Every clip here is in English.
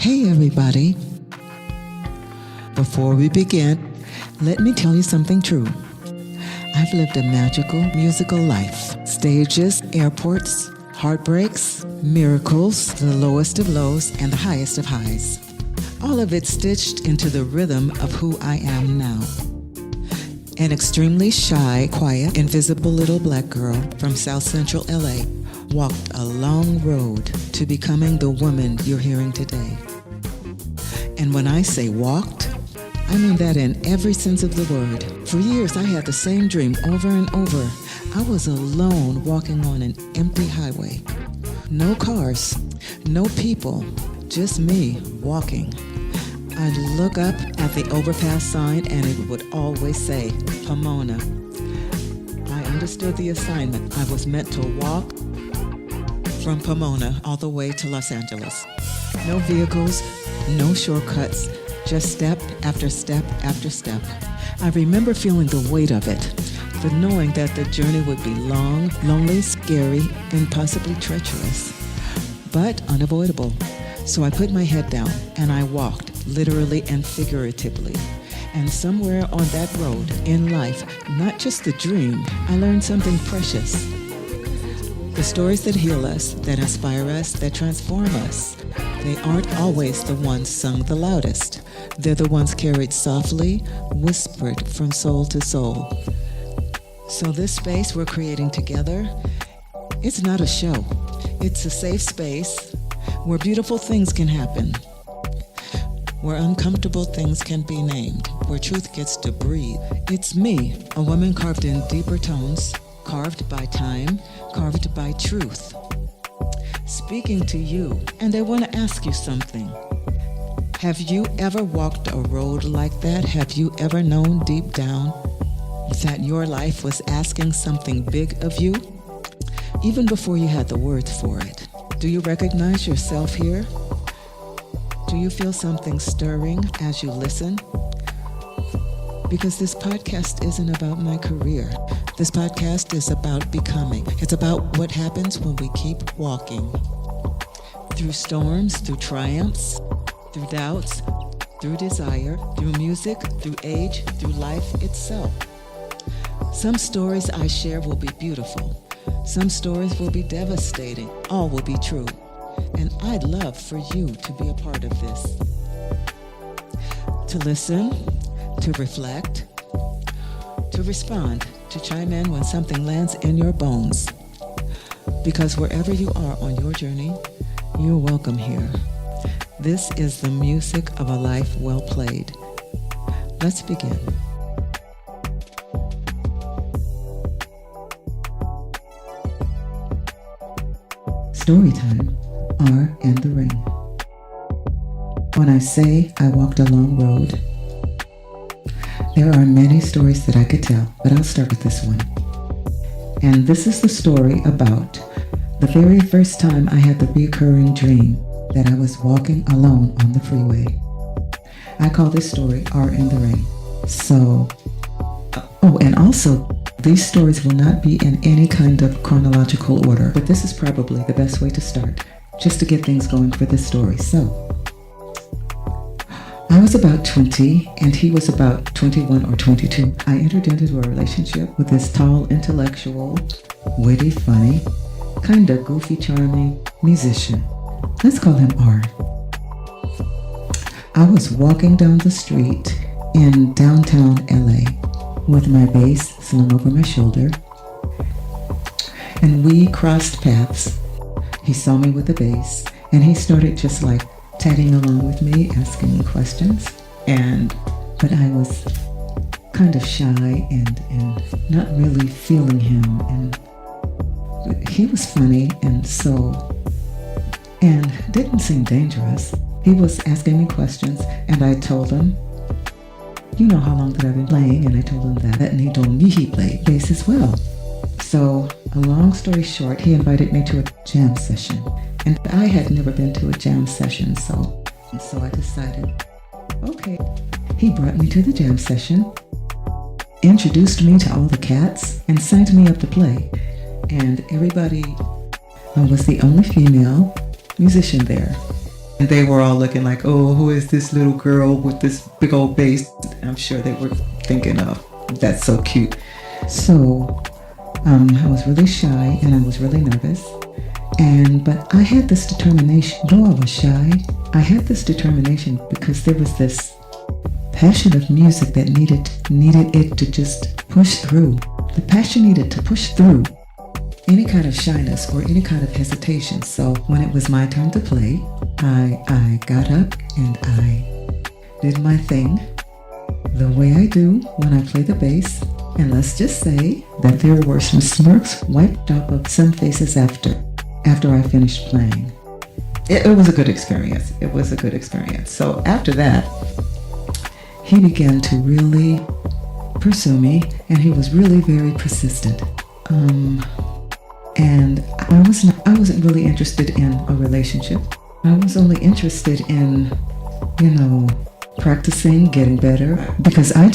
Hey everybody! Before we begin, let me tell you something true. I've lived a magical musical life. Stages, airports, heartbreaks, miracles, the lowest of lows and the highest of highs. All of it stitched into the rhythm of who I am now. An extremely shy, quiet, invisible little black girl from South Central LA walked a long road to becoming the woman you're hearing today. And when I say walked, I mean that in every sense of the word. For years, I had the same dream over and over. I was alone walking on an empty highway. No cars, no people, just me walking. I'd look up at the overpass sign and it would always say, Pomona. I understood the assignment. I was meant to walk from Pomona all the way to Los Angeles. No vehicles, no shortcuts, just step after step after step. I remember feeling the weight of it, the knowing that the journey would be long, lonely, scary, and possibly treacherous, but unavoidable. So I put my head down and I walked, literally and figuratively. And somewhere on that road in life, not just the dream, I learned something precious. The stories that heal us, that inspire us, that transform us, they aren't always the ones sung the loudest. They're the ones carried softly, whispered from soul to soul. So this space we're creating together, it's not a show. It's a safe space where beautiful things can happen, where uncomfortable things can be named, where truth gets to breathe. It's me, a woman carved in deeper tones, carved by time, carved by truth. Speaking to you, and I want to ask you something. Have you ever walked a road like that? Have you ever known deep down that your life was asking something big of you? Even before you had the words for it. Do you recognize yourself here? Do you feel something stirring as you listen? Because this podcast isn't about my career. This podcast is about becoming. It's about what happens when we keep walking. Through storms, through triumphs, through doubts, through desire, through music, through age, through life itself. Some stories I share will be beautiful. Some stories will be devastating. All will be true. And I'd love for you to be a part of this. To listen, to reflect, to respond, to chime in when something lands in your bones. Because wherever you are on your journey, you're welcome here. This is the music of a life well played. Let's begin. Storytime, R and the Ring. When I say I walked a long road, there are many stories that I could tell, but I'll start with this one. And this is the story about the very first time I had the recurring dream that I was walking alone on the freeway. I call this story R and the Ring. So, and also, these stories will not be in any kind of chronological order, but this is probably the best way to start, just to get things going for this story. So, I was about 20 and he was about 21 or 22. I entered into a relationship with this tall, intellectual, witty, funny, kind of goofy, charming musician. Let's call him R. I was walking down the street in downtown LA with my bass slung over my shoulder, and we crossed paths. He saw me with the bass and he started just like tagging along with me, asking me questions, but I was kind of shy and not really feeling him, and he was funny and didn't seem dangerous. He was asking me questions and I told him, you know how long that I've been playing, and I told him that, and he told me he played bass as well. So, a long story short, he invited me to a jam session. And I had never been to a jam session, so I decided, okay. He brought me to the jam session, introduced me to all the cats, and signed me up to play. And everybody, I was the only female musician there. And they were all looking like, oh, who is this little girl with this big old bass? I'm sure they were thinking, oh, that's so cute. So I was really shy and I was really nervous. But I had this determination. Though I was shy, I had this determination because there was this passion of music that needed it to just push through. The passion needed to push through any kind of shyness or any kind of hesitation. So when it was my turn to play, I got up and I did my thing the way I do when I play the bass. And let's just say that there were some smirks wiped off of some faces after I finished playing. It was a good experience. It was a good experience. So after that, he began to really pursue me, and he was really very persistent. And I wasn't really interested in a relationship. I was only interested in, practicing, getting better, because I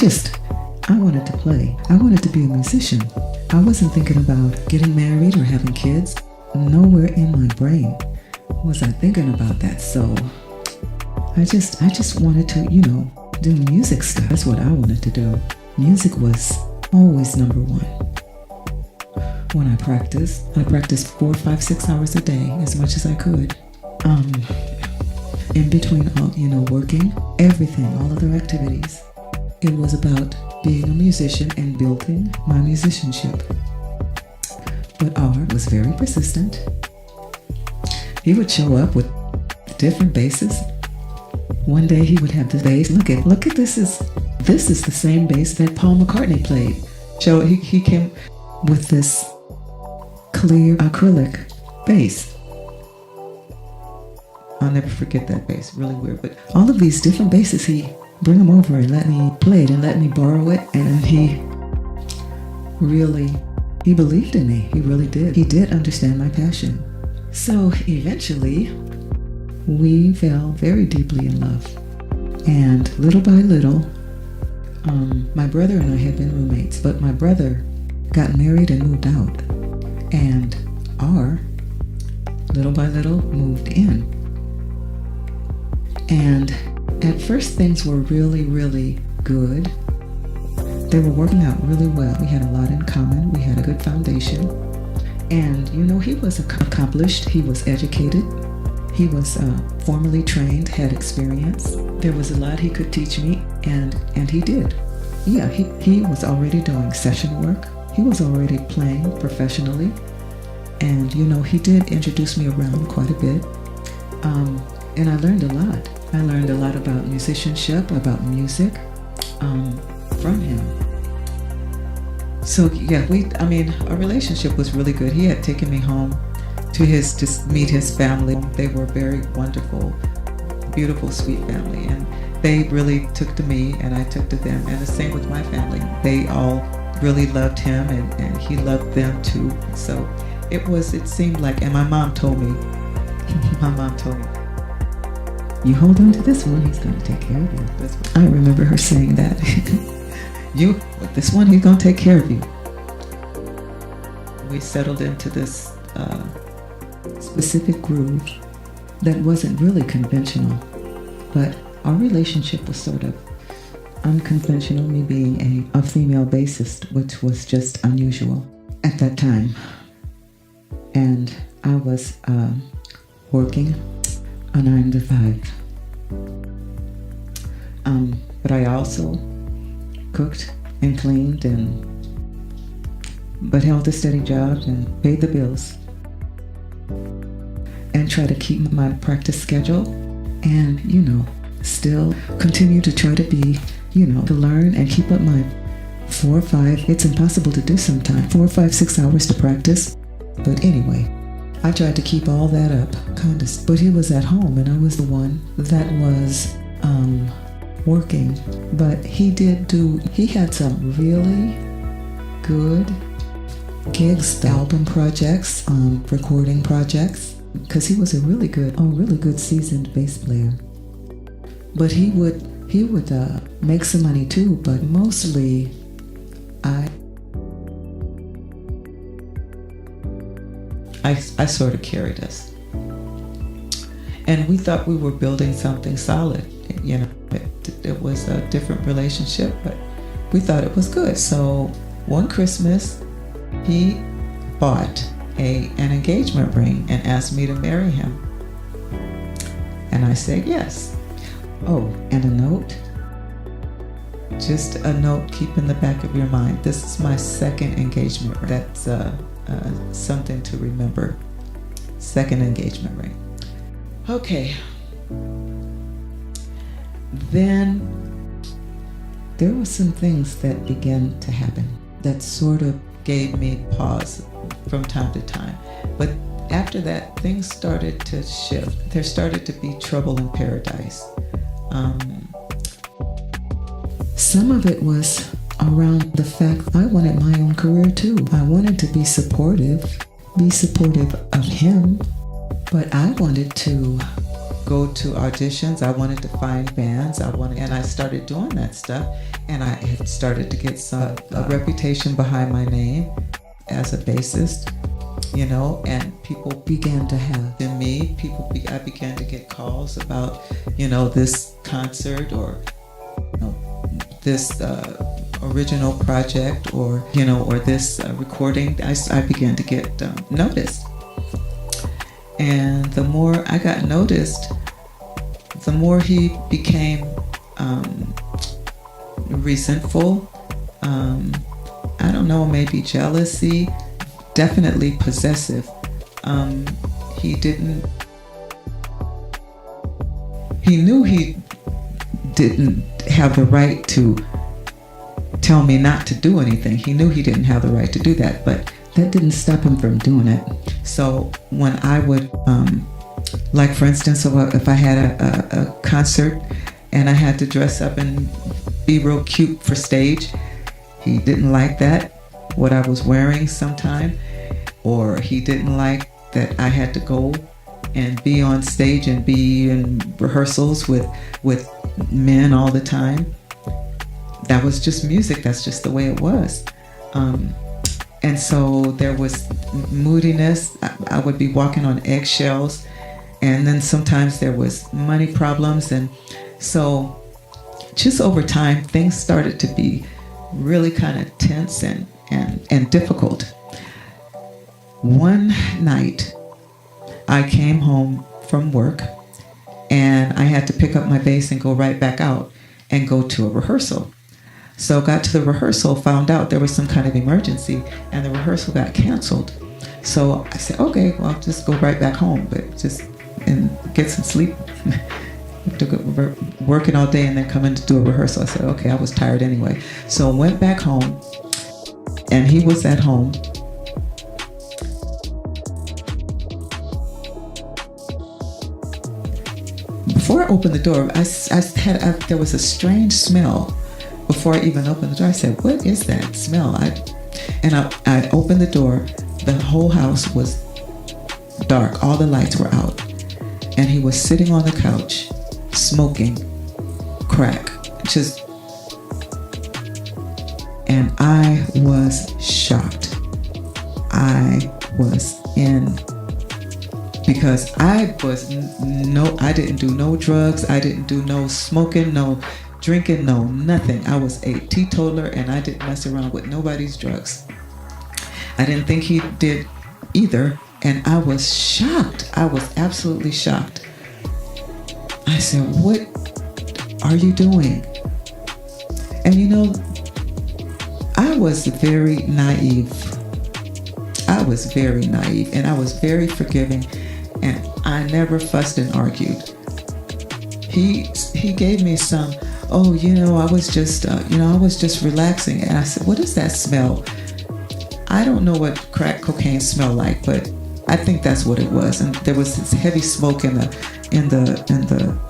wanted to play. I wanted to be a musician. I wasn't thinking about getting married or having kids. Nowhere in my brain was I thinking about that. So I just wanted to, do music stuff. That's what I wanted to do. Music was always number one. When I practiced 4, 5, 6 hours a day, as much as I could. In between all, working, everything, all other activities. It was about being a musician and building my musicianship. But R was very persistent. He would show up with different basses. One day he would have the bass. Look at this is the same bass that Paul McCartney played. So he came with this clear acrylic bass. I'll never forget that bass. Really weird. But all of these different basses, he bring them over and let me play it and let me borrow it. And he believed in me. He really did. He did understand my passion. So eventually, we fell very deeply in love. And little by little, my brother and I had been roommates, but my brother got married and moved out. And R, little by little, moved in. And at first things were really, really good. They were working out really well. We had a lot in common. We had a good foundation. And, he was accomplished. He was educated. He was formally trained, had experience. There was a lot he could teach me, and he did. Yeah, he was already doing session work. He was already playing professionally. And, he did introduce me around quite a bit. And I learned a lot. I learned a lot about musicianship, about music, from him. So yeah, our relationship was really good. He had taken me home to meet his family. They were very wonderful, beautiful, sweet family, and they really took to me, and I took to them. And the same with my family. They all really loved him, and he loved them too. So it seemed like, and my mom told me, you hold on to this one, he's going to take care of you. I remember her saying that. This one, he's going to take care of you. We settled into this specific groove that wasn't really conventional, but our relationship was sort of unconventional, me being a female bassist, which was just unusual at that time. And I was working a 9 to 5. But I also cooked and cleaned but held a steady job and paid the bills and tried to keep my practice schedule and, still continue to try to be, to learn and keep up my 4 or 5, it's impossible to do sometimes, 4 or 5, 6 hours to practice. But anyway, I tried to keep all that up, but he was at home and I was the one that was working. But he had some really good gigs, album projects, recording projects, because he was a really good seasoned bass player. But he would make some money too, but mostly I sort of carried us. And we thought we were building something solid. You know, it was a different relationship, but we thought it was good. So one Christmas, he bought an engagement ring and asked me to marry him. And I said yes. Oh, and a note. Just a note, keep in the back of your mind. This is my second engagement ring. That's something to remember. Second engagement ring. Okay. Then there were some things that began to happen that sort of gave me pause from time to time. But after that, things started to shift. There started to be trouble in paradise. Some of it was around the fact I wanted my own career too. I wanted to be supportive of him, but I wanted to go to auditions. I wanted to find bands. And I started doing that stuff. And I had started to get a reputation behind my name as a bassist, you know, and people began to have in me. I began to get calls about, you know, this concert or, you know, this original project or, you know, or this recording. I began to get noticed. And the more I got noticed, the more he became resentful. I don't know, maybe jealousy, definitely possessive. He knew he didn't have the right to tell me not to do anything. He knew he didn't have the right to do that, but that didn't stop him from doing it. So when I would, like for instance, if I had a concert and I had to dress up and be real cute for stage, he didn't like that, what I was wearing sometime, or he didn't like that I had to go and be on stage and be in rehearsals with men all the time. That was just music. That's just the way it was. And so there was moodiness. I would be walking on eggshells. And then sometimes there was money problems. And so just over time, things started to be really kind of tense and difficult. One night, I came home from work and I had to pick up my bass and go right back out and go to a rehearsal. So got to the rehearsal, found out there was some kind of emergency and the rehearsal got canceled. So I said, okay, well, I'll just go right back home, but just and get some sleep. Working all day and then coming to do a rehearsal. I said, okay, I was tired anyway. So went back home and he was at home. Before I opened the door, there was a strange smell. Before I even opened the door, I said, what is that smell? I opened the door. The whole house was dark. All the lights were out. And he was sitting on the couch, smoking crack. And I was shocked. Because I didn't do no drugs. I didn't do no smoking, no drinking, no nothing. I was a teetotaler and I didn't mess around with nobody's drugs. I didn't think he did either. And I was shocked. I was absolutely shocked. I said, what are you doing? And you know, I was very naive. And I was very forgiving. And I never fussed and argued. He gave me some, I was just relaxing. And I said, what is that smell? I don't know what crack cocaine smelled like, but I think that's what it was. And there was this heavy smoke in the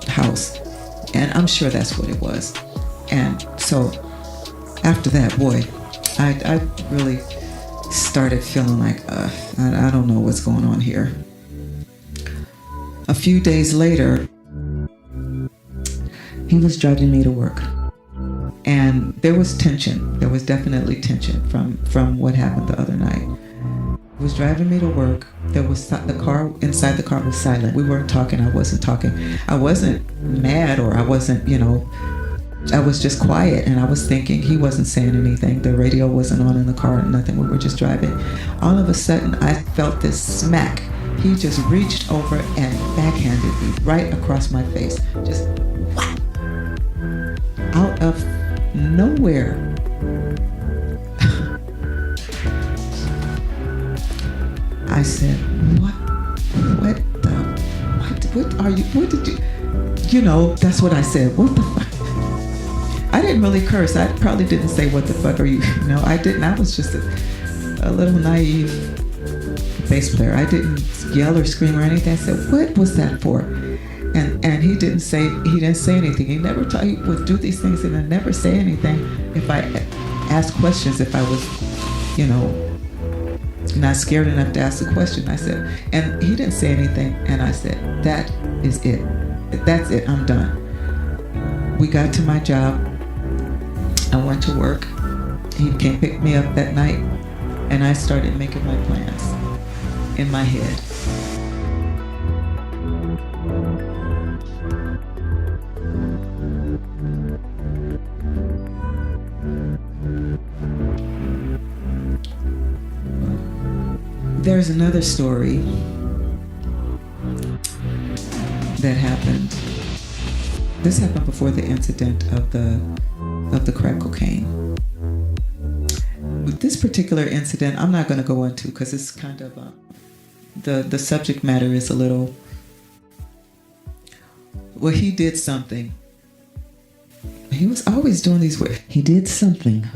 house. And I'm sure that's what it was. And so after that, boy, I really started feeling like, I don't know what's going on here. A few days later, he was driving me to work. And there was tension. There was definitely tension from what happened the other night. He was driving me to work. The car, inside the car was silent. We weren't talking. I wasn't talking. I wasn't mad, or I wasn't, I was just quiet, and I was thinking. He wasn't saying anything. The radio wasn't on in the car, nothing. We were just driving. All of a sudden, I felt this smack. He just reached over and backhanded me right across my face. Just whack. Out of nowhere. I said, what are you, what did you, that's what I said. What the fuck? I didn't really curse. I probably didn't say, what the fuck are you, I didn't. I was just a little naive bass player. I didn't yell or scream or anything. I said, what was that for? And he didn't say anything. He never he would do these things and I'd never say anything if I asked questions, if I was, not scared enough to ask a question. I said, and he didn't say anything, and I said, that is it. That's it, I'm done. We got to my job. I went to work. He came pick me up that night, and I started making my plans in my head. There's another story that happened. This happened before the incident of the crack cocaine. With this particular incident, I'm not going to go into because it's kind of the subject matter is a little. Well, he did something. He was always doing these words. He did something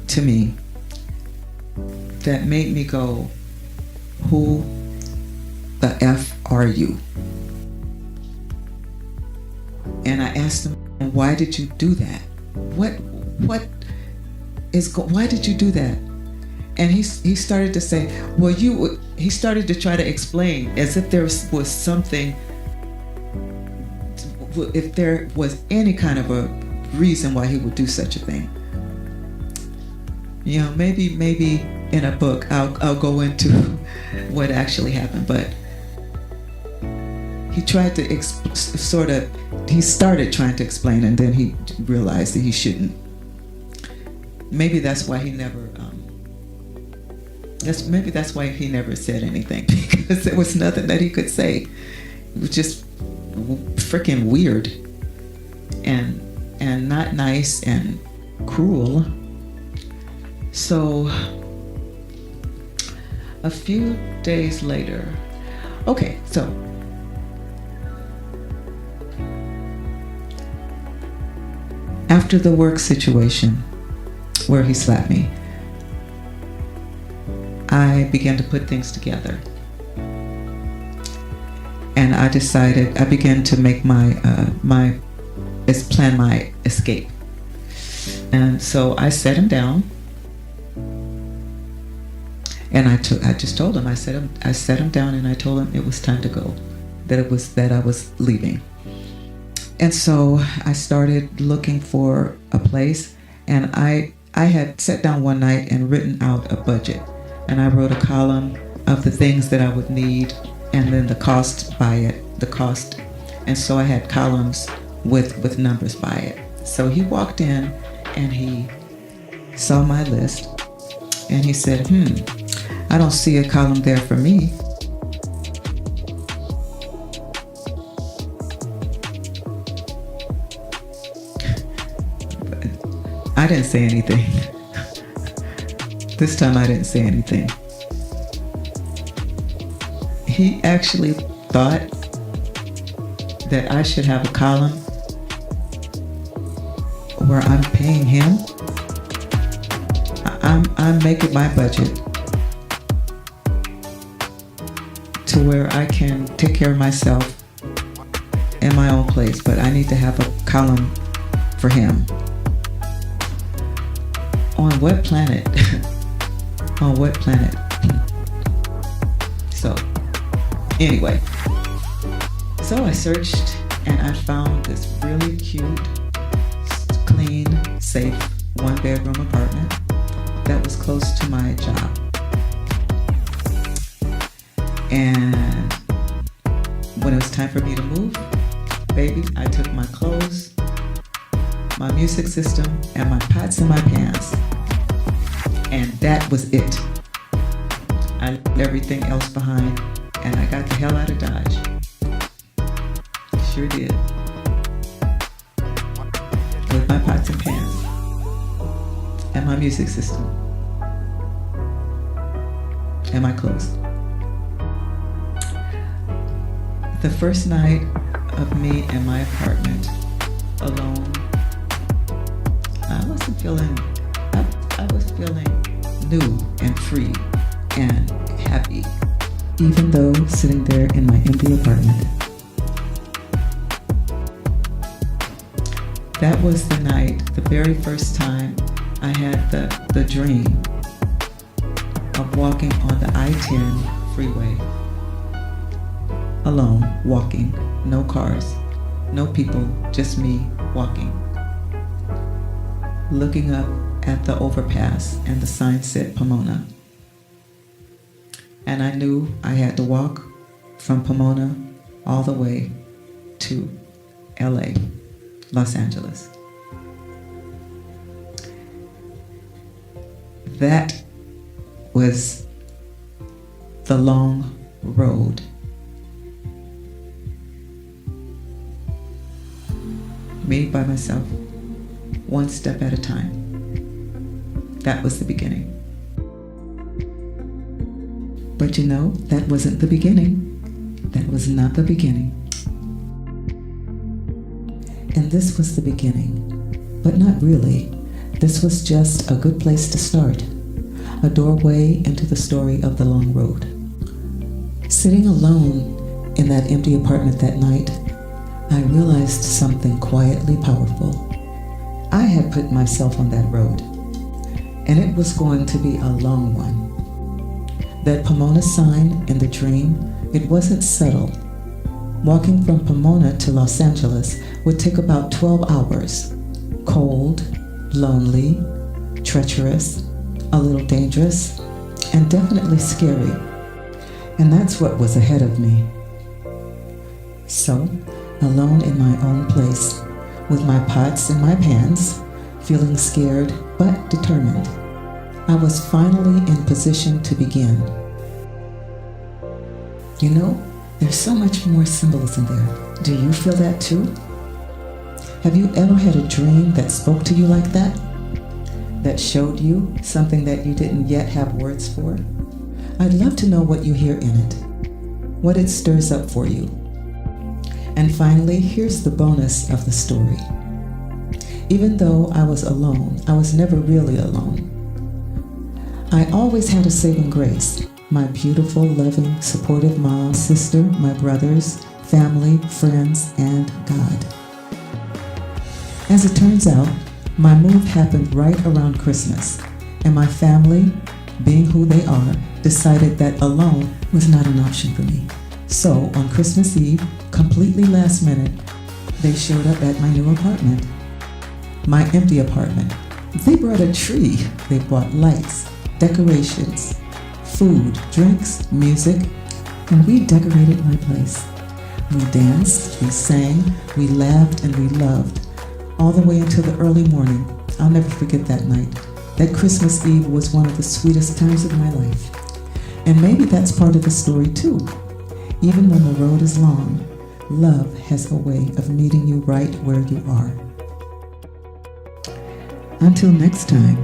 to me that made me go, who the F are you? And I asked him, why did you do that? Why did you do that? And he started to say, well, he started to try to explain as if there was something, if there was any kind of a reason why he would do such a thing. Maybe in a book I'll go into what actually happened, but he tried to he started trying to explain, and then he realized that he shouldn't. Maybe that's why he never said anything, because there was nothing that he could say. It was just freaking weird and not nice and cruel. So a few days later, so after the work situation where he slapped me, I began to put things together. And I began to make plan my escape. And so I sat him down. And I just told him, I sat him down and I told him it was time to go, that I was leaving. And so I started looking for a place, and I had sat down one night and written out a budget, and I wrote a column of the things that I would need, and then the cost by it, the cost. And so I had columns with numbers by it. So he walked in and he saw my list and he said, I don't see a column there for me. I didn't say anything. This time I didn't say anything. He actually thought that I should have a column where I'm paying him. I'm making my budget to where I can take care of myself in my own place, but I need to have a column for him. On what planet? On what planet? So, anyway. So I searched and I found this really cute, clean, safe, one-bedroom apartment that was close to my job. And when it was time for me to move, baby, I took my clothes, my music system, and my pots and my pans. And that was it. I left everything else behind, and I got the hell out of Dodge. Sure did. With my pots and pans and my music system and my clothes. The first night of me in my apartment alone, I was feeling new and free and happy, even though sitting there in my empty apartment. That was the night, the very first time I had the dream of walking on the I-10 freeway. Alone, walking, no cars, no people, just me walking. Looking up at the overpass and the sign said Pomona. And I knew I had to walk from Pomona all the way to LA, Los Angeles. That was the long road. Me by myself, one step at a time. That was the beginning. But you know, that wasn't the beginning. That was not the beginning. And this was the beginning, but not really. This was just a good place to start, a doorway into the story of the long road. Sitting alone in that empty apartment that night, I realized something quietly powerful. I had put myself on that road, and it was going to be a long one. That Pomona sign in the dream, it wasn't subtle. Walking from Pomona to Los Angeles would take about 12 hours. Cold, lonely, treacherous, a little dangerous, and definitely scary. And that's what was ahead of me. So, alone in my own place, with my pots and my pans, feeling scared but determined, I was finally in position to begin. You know, there's so much more symbolism there. Do you feel that too? Have you ever had a dream that spoke to you like that? That showed you something that you didn't yet have words for? I'd love to know what you hear in it, what it stirs up for you. And finally, here's the bonus of the story. Even though I was alone, I was never really alone. I always had a saving grace. My beautiful, loving, supportive mom, sister, my brothers, family, friends, and God. As it turns out, my move happened right around Christmas, and my family, being who they are, decided that alone was not an option for me. So on Christmas Eve, completely last minute, they showed up at my new apartment, my empty apartment. They brought a tree. They brought lights, decorations, food, drinks, music, and we decorated my place. We danced, we sang, we laughed, and we loved, all the way until the early morning. I'll never forget that night. That Christmas Eve was one of the sweetest times of my life. And maybe that's part of the story too. Even when the road is long, love has a way of meeting you right where you are. Until next time,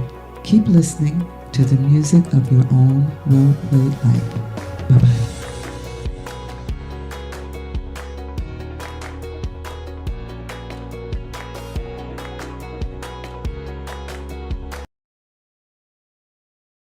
keep listening to the music of your own well-played life. Bye-bye.